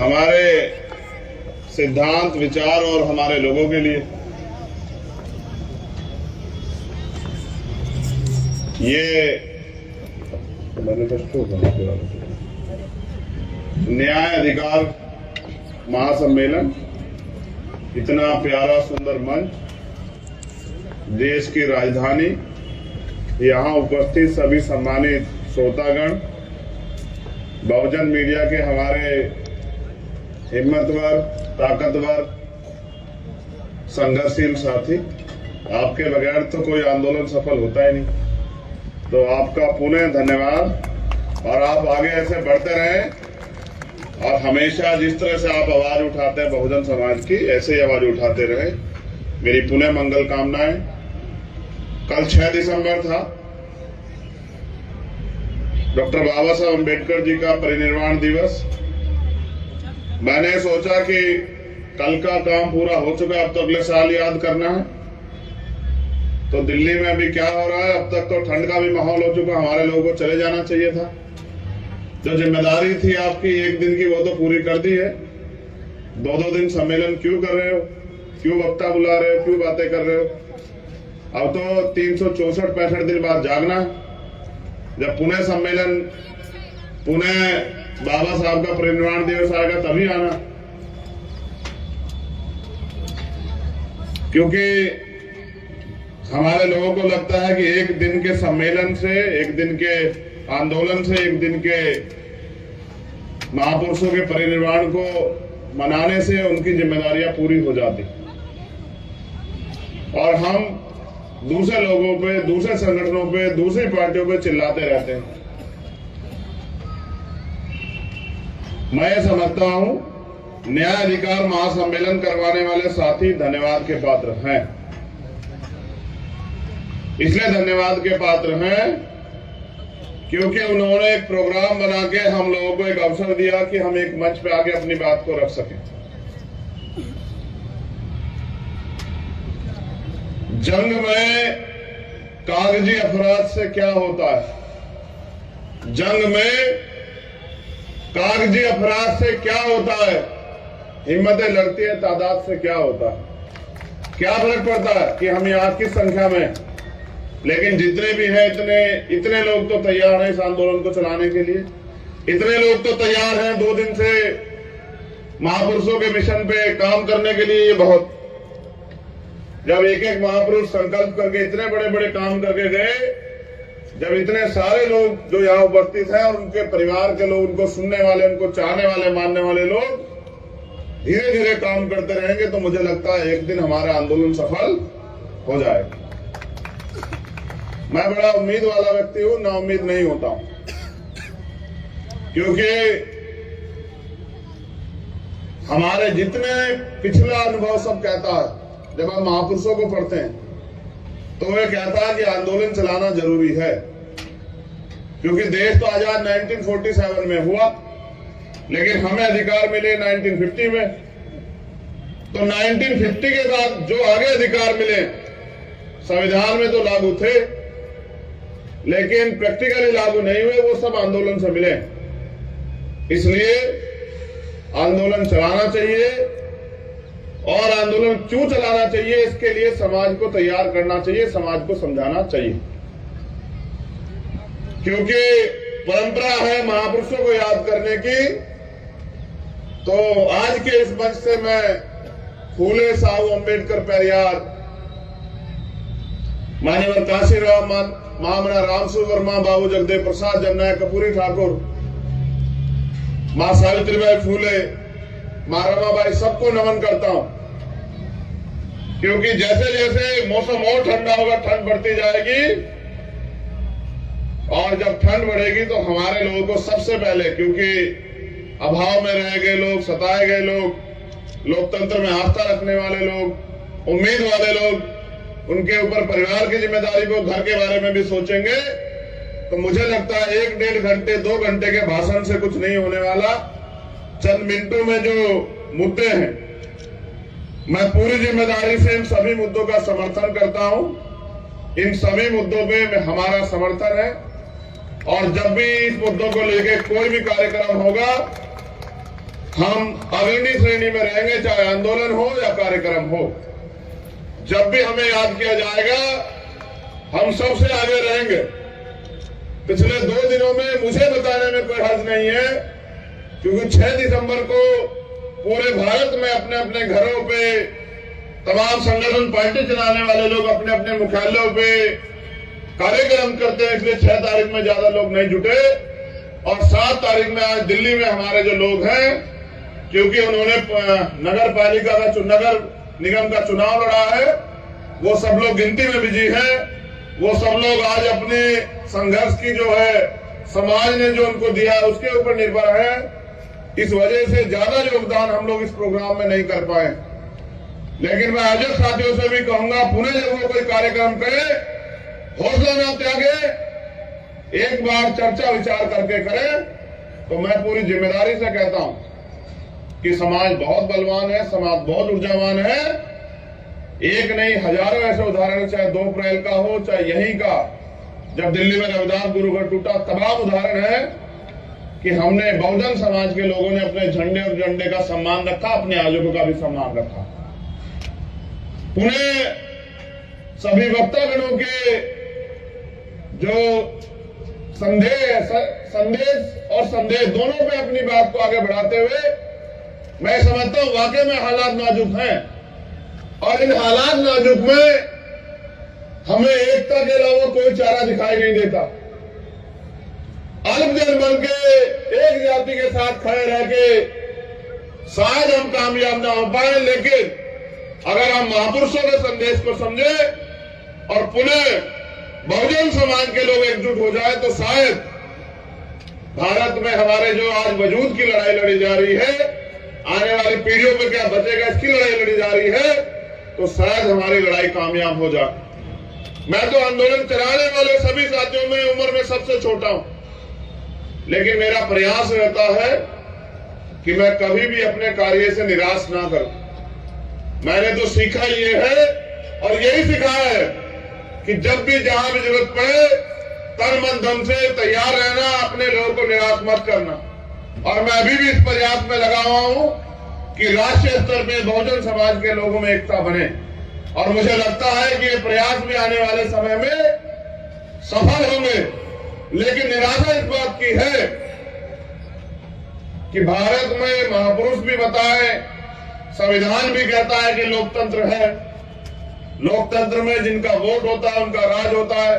हमारे सिद्धांत, विचार और हमारे लोगों के लिए ये मैनिफेस्टो न्याय अधिकार महासम्मेलन, इतना प्यारा सुंदर मंच, देश की राजधानी, यहाँ उपस्थित सभी सम्मानित श्रोतागण, बहुजन मीडिया के हमारे हिम्मतवर, ताकतवर, संघर्षशील साथी, आपके बगैर तो कोई आंदोलन सफल होता ही नहीं। तो आपका पुनः धन्यवाद और आप आगे ऐसे बढ़ते रहें और हमेशा जिस तरह से आप आवाज उठाते हैं बहुजन समाज की, ऐसे ही आवाज उठाते रहे। मेरी पुनः मंगल कामनाएं। कल 6 दिसंबर था, डॉक्टर बाबा साहब अम्बेडकर जी का परिनिर्वाण दिवस। मैंने सोचा कि कल का काम पूरा हो चुका, अब तो अगले साल याद करना है। तो दिल्ली में अभी क्या हो रहा है, अब तक तो ठंड का भी माहौल हो चुका, हमारे लोगों को चले जाना चाहिए था। जो जिम्मेदारी थी आपकी 1 दिन की, वो तो पूरी कर दी है। 2-2 दिन सम्मेलन क्यों कर रहे हो, क्यों वक्ता बुला रहे हो, क्यों बातें कर रहे हो? अब तो 364-65 दिन बाद जागना है। जब पुणे सम्मेलन, पुणे बाबा साहब का परिनिर्वाण दिवस आएगा तभी आना, क्योंकि हमारे लोगों को लगता है कि 1 दिन के सम्मेलन से, 1 दिन के आंदोलन से, 1 दिन के महापुरुषों के परिनिर्वाण को मनाने से उनकी जिम्मेदारियां पूरी हो जाती, और हम दूसरे लोगों पे, दूसरे संगठनों पे, दूसरी पार्टियों पे चिल्लाते रहते हैं। मैं समझता हूं न्याय अधिकार महासम्मेलन करवाने वाले साथी धन्यवाद के पात्र हैं। इसलिए धन्यवाद के पात्र हैं क्योंकि उन्होंने एक प्रोग्राम बना के हम लोगों को एक अवसर दिया कि हम एक मंच पे आके अपनी बात को रख सकें। जंग में कागजी अपराध से क्या होता है, जंग में कागजी अपराध से क्या होता है, हिम्मतें लड़ती है, तादाद से क्या होता है। क्या फर्क पड़ता है कि हम यहाँ किस संख्या में, लेकिन जितने भी हैं इतने लोग तो तैयार हैं इस आंदोलन को चलाने के लिए। इतने लोग तो तैयार हैं 2 दिन से महापुरुषों के मिशन पे काम करने के लिए। ये बहुत, जब एक महापुरुष संकल्प करके इतने बड़े बड़े काम करके गए, जब इतने सारे लोग जो यहाँ उपस्थित हैं और उनके परिवार के लोग, उनको सुनने वाले, उनको चाहने वाले, मानने वाले लोग धीरे धीरे काम करते रहेंगे, तो मुझे लगता है एक दिन हमारा आंदोलन सफल हो जाएगा। मैं बड़ा उम्मीद वाला व्यक्ति हूं, ना उम्मीद नहीं होता हूं, क्योंकि हमारे जितने पिछला अनुभव सब कहता है, जब हम महापुरुषों को पढ़ते हैं तो वे कहता है कि आंदोलन चलाना जरूरी है, क्योंकि देश तो आजाद 1947 में हुआ, लेकिन हमें अधिकार मिले 1950 में। तो 1950 के बाद जो आगे अधिकार मिले संविधान में तो लागू थे, लेकिन प्रैक्टिकली लागू नहीं हुए, वो सब आंदोलन से मिले। इसलिए आंदोलन चलाना चाहिए, और आंदोलन क्यों चलाना चाहिए, इसके लिए समाज को तैयार करना चाहिए, समाज को समझाना चाहिए। क्योंकि परंपरा है महापुरुषों को याद करने की। तो आज के इस मंच से मैं फूले, साहू अम्बेडकर, पेरियार, मान्यवर काशीराम, महामना रामसु वर्मा, बाबू जगदेव प्रसाद, जननायक कपूरी ठाकुर, मां सावित्रीबाई फूले, मां रमाबाई, सबको नमन करता हूं। क्योंकि जैसे जैसे मौसम और ठंडा होगा, ठंड बढ़ती जाएगी, और जब ठंड बढ़ेगी तो हमारे लोगों को सबसे पहले, क्योंकि अभाव में रह गए लोग, सताए गए लोग, लोकतंत्र में आस्था रखने वाले लोग, उम्मीद वाले लोग, उनके ऊपर परिवार की जिम्मेदारी को, घर के बारे में भी सोचेंगे। तो मुझे लगता है 1-1.5 घंटे, 2 घंटे के भाषण से कुछ नहीं होने वाला। चंद मिनटों में जो मुद्दे हैं, मैं पूरी जिम्मेदारी से इन सभी मुद्दों का समर्थन करता हूं। इन सभी मुद्दों पे हमारा समर्थन है, और जब भी इस मुद्दों को लेकर कोई भी कार्यक्रम होगा, हम अग्रणी श्रेणी में रहेंगे, चाहे आंदोलन हो या कार्यक्रम हो। जब भी हमें याद किया जाएगा हम सबसे आगे रहेंगे। पिछले 2 दिनों में मुझे बताने में कोई हर्ज नहीं है, क्योंकि 6 दिसंबर को पूरे भारत में अपने अपने घरों पे तमाम संगठन पार्टी चलाने वाले लोग अपने अपने मुख्यालयों पे कार्यक्रम करते हैं, इसलिए 6 तारीख में ज्यादा लोग नहीं जुटे। और 7 तारीख में आज दिल्ली में हमारे जो लोग हैं, क्योंकि उन्होंने नगर पालिका का नगर निगम का चुनाव लड़ा है, वो सब लोग गिनती में बिजी हैं। वो सब लोग आज अपने संघर्ष की जो है समाज ने जो उनको दिया है उसके ऊपर निर्भर है। इस वजह से ज्यादा योगदान हम लोग इस प्रोग्राम में नहीं कर पाए। लेकिन मैं आयोजक साथियों से भी कहूंगा, पुणे जब वो कोई कार्यक्रम करे, हौसला ना त्यागे, एक बार चर्चा विचार करके करें। तो मैं पूरी जिम्मेदारी से कहता हूं कि समाज बहुत बलवान है, समाज बहुत ऊर्जावान है। एक नहीं हजारों ऐसे उदाहरण, चाहे 2 अप्रैल का हो, चाहे यहीं का जब दिल्ली में रविदास गुरु घर टूटा, तमाम उदाहरण है कि हमने बहुजन समाज के लोगों ने अपने झंडे और झंडे का सम्मान रखा, अपने आयोजकों का भी सम्मान रखा। पुणे सभी वक्तागणों के जो संदेश और संदेश दोनों पे अपनी बात को आगे बढ़ाते हुए मैं समझता हूं वाकई में हालात नाजुक हैं, और इन हालात नाजुक में हमें एकता के अलावा कोई चारा दिखाई नहीं देता। अल्पजन बन के एक जाति के साथ खड़े रह के शायद हम कामयाब ना हो पाए, लेकिन अगर हम महापुरुषों के संदेश को समझे और पुणे बहुजन समाज के लोग एकजुट हो जाए, तो शायद भारत में हमारे जो आज वजूद की लड़ाई लड़ी जा रही है, आने वाली पीढ़ियों में क्या बचेगा इसकी लड़ाई लड़ी जा रही है, तो शायद हमारी लड़ाई कामयाब हो जाए। मैं तो आंदोलन चलाने वाले सभी साथियों में उम्र में सबसे छोटा हूं, लेकिन मेरा प्रयास रहता है कि मैं कभी भी अपने कार्य से निराश ना करूं। मैंने तो सीखा ये है और यही सिखाया है कि जब भी जहां भी जरूरत पड़े तन मन धन से तैयार रहना, अपने लोगों को निराश मत करना। और मैं अभी भी इस प्रयास में लगा हुआ हूं कि राष्ट्रीय स्तर पे बहुजन समाज के लोगों में एकता बने, और मुझे लगता है कि ये प्रयास भी आने वाले समय में सफल होंगे। लेकिन निराशा इस बात की है कि भारत में महापुरुष भी बताए, संविधान भी कहता है कि लोकतंत्र है, लोकतंत्र में जिनका वोट होता है उनका राज होता है।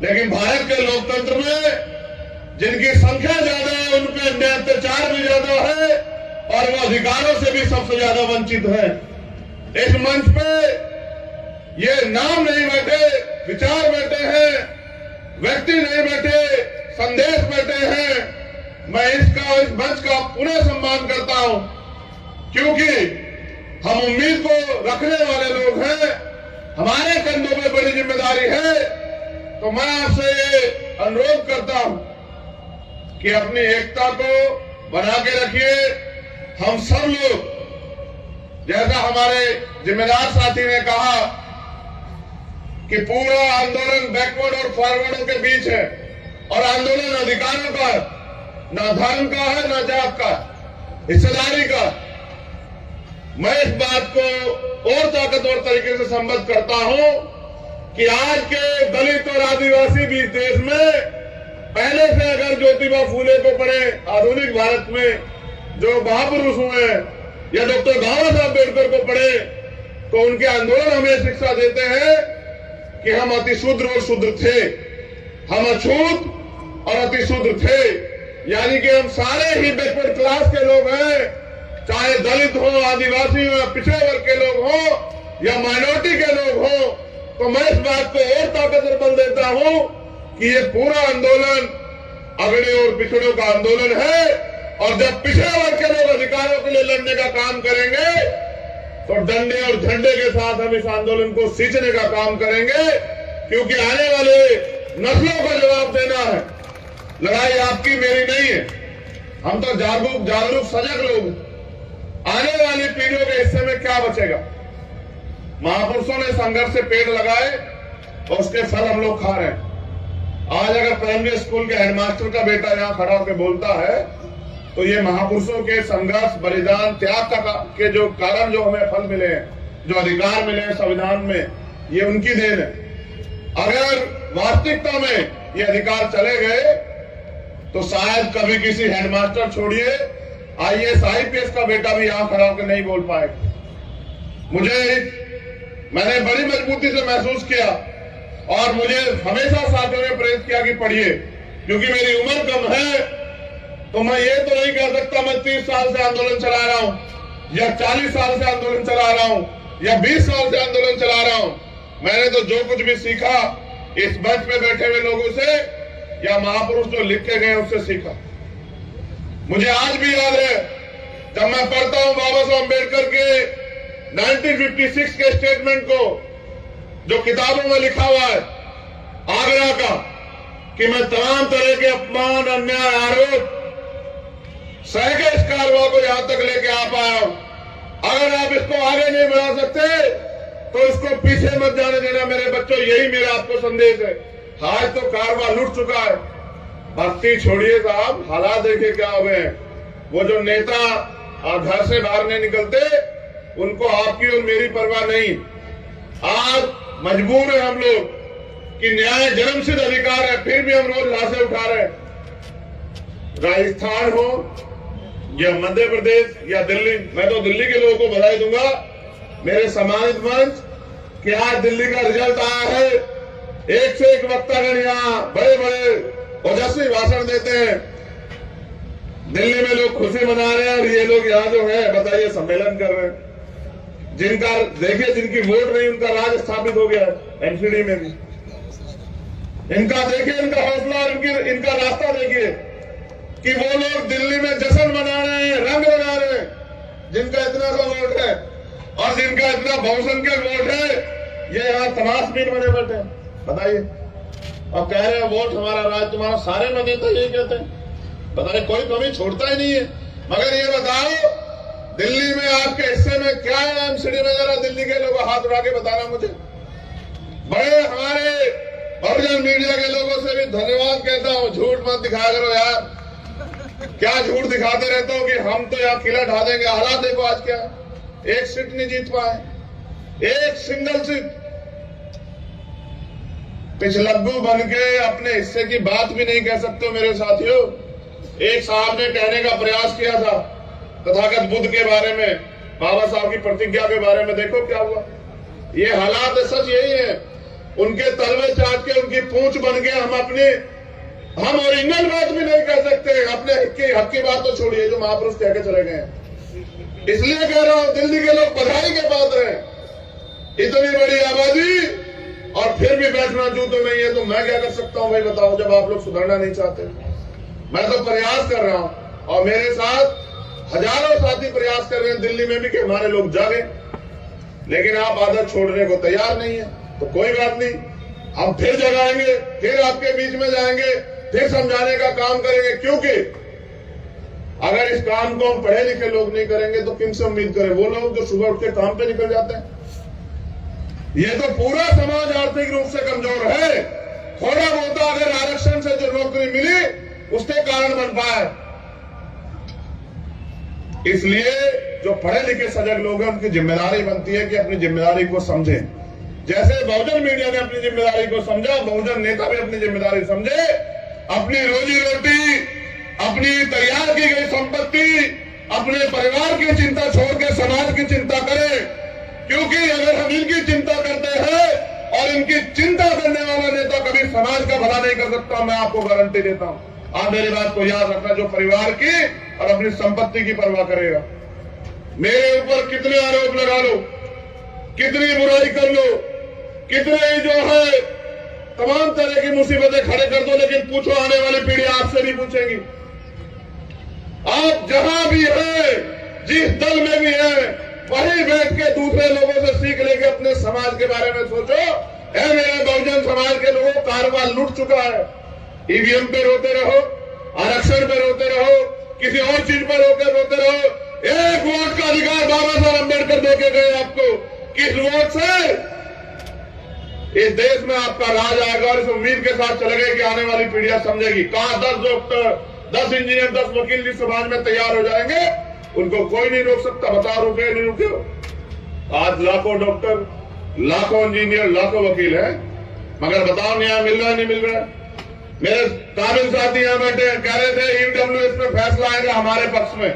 लेकिन भारत के लोकतंत्र में जिनकी संख्या ज्यादा है उन पर अन्याय अत्याचार भी ज्यादा है, और वो अधिकारों से भी सबसे ज्यादा वंचित है। इस मंच पे ये नाम नहीं बैठे, विचार बैठे हैं, व्यक्ति नहीं बैठे, संदेश बैठे हैं। मैं इस मंच का पुनः सम्मान करता हूं, क्योंकि हम उम्मीद को रखने वाले लोग हैं, हमारे कंधों में बड़ी जिम्मेदारी है। तो मैं आपसे ये अनुरोध करता हूं कि अपनी एकता को बना के रखिए। हम सब लोग, जैसा हमारे जिम्मेदार साथी ने कहा कि पूरा आंदोलन बैकवर्ड और फॉरवर्ड के बीच है, और आंदोलन अधिकारों का, ना धर्म का है, ना जात का, हिस्सेदारी का। मैं इस बात को और ताकतवर तरीके से संबोधित करता हूं कि आज के दलित और आदिवासी भी देश में पहले से अगर ज्योतिबा फूले को पढ़े, आधुनिक भारत में जो महापुरुष हुए, या डॉक्टर बाबा साहब अम्बेडकर को पढ़े, तो उनके आंदोलन हमें शिक्षा देते हैं कि हम अति शूद्र और शूद्र थे, हम अछूत और अति शूद्र थे। यानी कि हम सारे ही बैकवर्ड क्लास के लोग हैं, चाहे दलित हो, आदिवासी हो, या पिछड़े वर्ग के लोग हो, या माइनॉरिटी के लोग हो। तो मैं इस बात को और ताकतवर बल देता हूं कि ये पूरा आंदोलन अगड़े और पिछड़ों का आंदोलन है, और जब पिछड़े वर्ग के लोग अधिकारों के लिए लड़ने का काम करेंगे, तो डंडे और झंडे के साथ हम इस आंदोलन को सींचने का काम करेंगे, क्योंकि आने वाले नस्लों को जवाब देना है। लड़ाई आपकी मेरी नहीं है, हम तो जागरूक सजग लोग। आने वाली पीढ़ियों के हिस्से में क्या बचेगा? महापुरुषों ने संघर्ष से पेड़ लगाए और उसके फल हम लोग खा रहे हैं। आज अगर प्राइमरी स्कूल के हेडमास्टर का बेटा यहां खड़ा होकर बोलता है तो ये महापुरुषों के संघर्ष, बलिदान, त्याग के जो कारण जो हमें फल मिले हैं, जो अधिकार मिले हैं संविधान में, ये उनकी देन है। अगर वास्तविकता में ये अधिकार चले गए तो शायद कभी किसी हेडमास्टर, छोड़िए IAS IPS का बेटा भी यहां खड़ा होकर नहीं बोल पाएगा। मैंने बड़ी मजबूती से महसूस किया और मुझे हमेशा साथियों ने प्रेरित किया कि पढ़िए, क्योंकि मेरी उम्र कम है तो मैं ये तो नहीं कह सकता मैं 30 साल से आंदोलन चला रहा हूं या 40 साल से आंदोलन चला रहा हूं या 20 साल से आंदोलन चला रहा हूं। मैंने तो जो कुछ भी सीखा इस मंच पे बैठे हुए लोगों से या महापुरुष जो लिख के गए उससे सीखा। मुझे आज भी याद है जब मैं पढ़ता हूं बाबा साहब अम्बेडकर के 1956 के स्टेटमेंट को, जो किताबों में लिखा हुआ है आगरा का, कि मैं तमाम तरह के अपमान, अन्याय, आरोप सह के इस कारवां को यहां तक लेके आ पाया हूं। अगर आप इसको आगे नहीं बढ़ा सकते तो इसको पीछे मत जाने देना मेरे बच्चों, यही मेरा आपको संदेश है। आज तो कारवां लुट चुका है, भक्ति छोड़िए साहब, हालात देखिए क्या हो गए हैं। वो जो नेता घर से बाहर नहीं निकलते उनको आपकी और मेरी परवाह नहीं। आज मजबूर है हम लोग कि न्याय जन्मसिद्ध अधिकार है, फिर भी हम रोज लाशें उठा रहे हैं। राजस्थान हो या मध्य प्रदेश या दिल्ली, मैं तो दिल्ली के लोगों को बधाई दूंगा, मेरे सम्मानित मंच, कि आज दिल्ली का रिजल्ट आया है। एक से एक वक्तागण यहाँ बड़े बड़े ओजस्वी भाषण देते हैं। दिल्ली में लोग खुशी मना रहे हैं और ये लोग यहाँ जो है बताइए सम्मेलन कर रहे हैं। जिनका देखिए, जिनकी वोट नहीं उनका राज स्थापित हो गया है एनसीडी में भी। इनका देखिए, इनका हौसला और इनका रास्ता देखिए कि वो लोग दिल्ली में जश्न मना रहे हैं, रंग बना रहे हैं, जिनका इतना सा वोट है और जिनका इतना बहुसंख्यक वोट है, ये यहाँ तमाशबीन बने बैठे हैं। बताइए, और कह रहे हैं वोट हमारा राज तुम्हारा। सारे नेता यही कहते हैं, बताइए, कोई कमी छोड़ता ही नहीं है। मगर ये बताओ दिल्ली में आपके हिस्से में क्या है एमसीडी में? जरा दिल्ली के लोग हाथ उठा के बताना मुझे। बड़े हमारे बहुजन मीडिया के लोगों से भी धन्यवाद कहता हूँ, झूठ मत दिखाया करो यार। क्या झूठ दिखाते रहते हो कि हम तो यहाँ किला ढा देंगे। हालात देखो आज क्या, एक सीट नहीं जीत पाए, एक सिंगल सीट। पिछलग्गू बन के अपने हिस्से की बात भी नहीं कह सकते हो मेरे साथियों। एक साहब ने कहने का प्रयास किया था तथागत बुद्ध के बारे में, बाबा साहब की प्रतिज्ञा के बारे में, देखो क्या हुआ। ये हालात सच यही है। उनके तलवे चाट के उनकी पूंछ बन के हम ओरिजिनल बात भी नहीं कह सकते। अपने हक की बात तो छोड़िए जो महापुरुष कह के चले गए। इसलिए कह रहा हूं दिल्ली के लोग बधाई के पात्र हैं। इतनी बड़ी आबादी और फिर भी बैठना जूतों में है तो मैं क्या कर सकता हूं भाई बताओ, जब आप लोग सुधरना नहीं चाहते। मैं तो प्रयास कर रहा हूं और मेरे साथ हजारों साथी प्रयास कर रहे हैं दिल्ली में भी कि हमारे लोग जागे, लेकिन आप आदत छोड़ने को तैयार नहीं है। तो कोई बात नहीं, हम फिर जगाएंगे, फिर आपके बीच में जाएंगे, फिर समझाने का काम करेंगे। क्योंकि अगर इस काम को हम पढ़े लिखे लोग नहीं करेंगे तो किन से उम्मीद करें? वो लोग जो सुबह उठ के काम पे निकल जाते हैं। ये तो पूरा समाज आर्थिक रूप से कमजोर है। थोड़ा बहुत अगर आरक्षण से जो नौकरी मिली उसके कारण बन पाए। इसलिए जो पढ़े लिखे सजग लोग हैं उनकी जिम्मेदारी बनती है कि अपनी जिम्मेदारी को समझें। जैसे बहुजन मीडिया ने अपनी जिम्मेदारी को समझा, बहुजन नेता भी अपनी जिम्मेदारी समझे। अपनी रोजी रोटी, अपनी तैयार की गई संपत्ति, अपने परिवार की चिंता छोड़ के समाज की चिंता करें। क्योंकि अगर हम इनकी चिंता करते हैं और इनकी चिंता करने वाला नेता कभी समाज का भला नहीं कर सकता, मैं आपको गारंटी देता हूं। आप मेरी बात को याद रखना, जो परिवार की और अपनी संपत्ति की परवाह करेगा। मेरे ऊपर कितने आरोप लगा लो, कितनी बुराई कर लो, कितने जो है तमाम तरह की मुसीबतें खड़े कर दो, लेकिन पूछो आने वाली पीढ़ी आपसे भी पूछेगी। आप जहां भी है, जिस दल में भी है, वहीं बैठ के दूसरे लोगों से सीख लेके अपने समाज के बारे में सोचो। है मेरे बहुजन समाज के लोगों, कारवां लूट चुका है। ईवीएम पे रोते रहो, आरक्षण पे रोते रहो, किसी और चीज पर रोकर रोते रहो। एक वोट का अधिकार बाबा साहब अम्बेडकर देके गए आपको। किस वोट से इस देश में आपका राज आएगा और इस उम्मीद के साथ चले गए कि आने वाली पीढ़ियां समझेगी। कहां 10 डॉक्टर, 10 इंजीनियर 10 वकील जिस समाज में तैयार हो जाएंगे उनको कोई नहीं रोक सकता। बताओ रुपये नहीं रुके हो। आज लाखों डॉक्टर, लाखों इंजीनियर, लाखों वकील हैं, मगर बताओ न्याय मिल रहा है नहीं मिल रहा है। मेरे कानून साथी यहां बैठे कह रहे थे ईडब्ल्यूएस पे फैसला आएगा हमारे पक्ष में,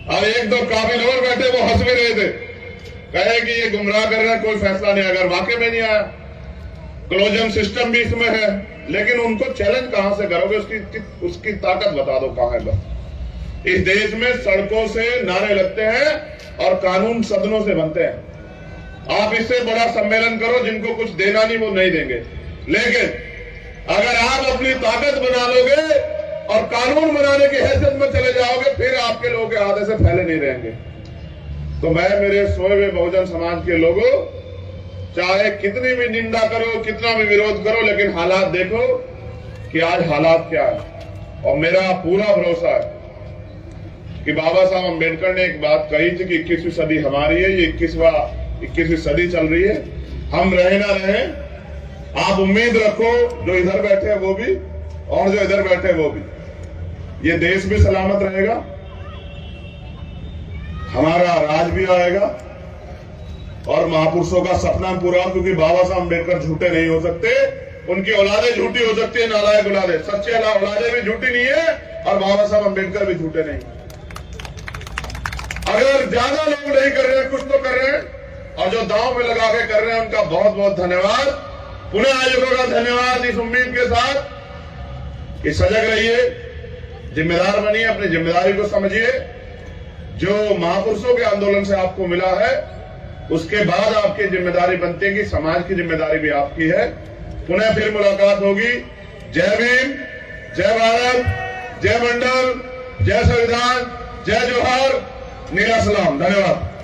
और एक दो काबिल और बैठे वो हंस भी रहे थे, कहे कि ये गुमराह कर रहे हैं, कोई फैसला नहीं। अगर वाकई में नहीं आया, क्लोजन सिस्टम भी इसमें है, लेकिन उनको चैलेंज कहां से करोगे? उसकी ताकत बता दो कहां है। बस इस देश में सड़कों से नारे लगते हैं और कानून सदनों से बनते हैं। आप इससे बड़ा सम्मेलन करो, जिनको कुछ देना नहीं वो नहीं देंगे, लेकिन अगर आप अपनी ताकत बना लोगे और कानून बनाने की हैसियत में चले जाओगे, फिर आपके लोगों के हाथ से फैले नहीं रहेंगे। तो मैं मेरे सोए हुए बहुजन समाज के लोगों, चाहे कितनी भी निंदा करो, कितना भी विरोध करो, लेकिन हालात देखो कि आज हालात क्या है। और मेरा पूरा भरोसा है कि बाबा साहब अम्बेडकर ने एक बात कही थी कि 21वीं सदी हमारी है, ये 21वीं सदी चल रही है, हम रहे ना रहे, आप उम्मीद रखो जो इधर बैठे हैं वो भी और जो इधर बैठे हैं वो भी, ये देश भी सलामत रहेगा, हमारा राज भी आएगा और महापुरुषों का सपना पूरा, क्योंकि बाबा साहब अम्बेडकर झूठे नहीं हो सकते, उनकी औलादे झूठी हो सकती है, नालायक औलादे, सच्चे औलादे भी झूठी नहीं है और बाबा साहब अम्बेडकर भी झूठे नहीं। अगर ज्यादा लोग नहीं कर रहे हैं, कुछ तो कर रहे हैं, और जो दांव में लगा के कर रहे हैं उनका बहुत बहुत धन्यवाद। पुनः आयोगों का धन्यवाद, इस उम्मीद के साथ कि सजग रहिए, जिम्मेदार बनिए, अपनी जिम्मेदारी को समझिए। जो महापुरुषों के आंदोलन से आपको मिला है, उसके बाद आपकी जिम्मेदारी बनती है कि समाज की जिम्मेदारी भी आपकी है। पुनः फिर मुलाकात होगी। जय भीम, जय भारत, जय मंडल, जय संविधान, जय जोहार, नीला सलाम। धन्यवाद।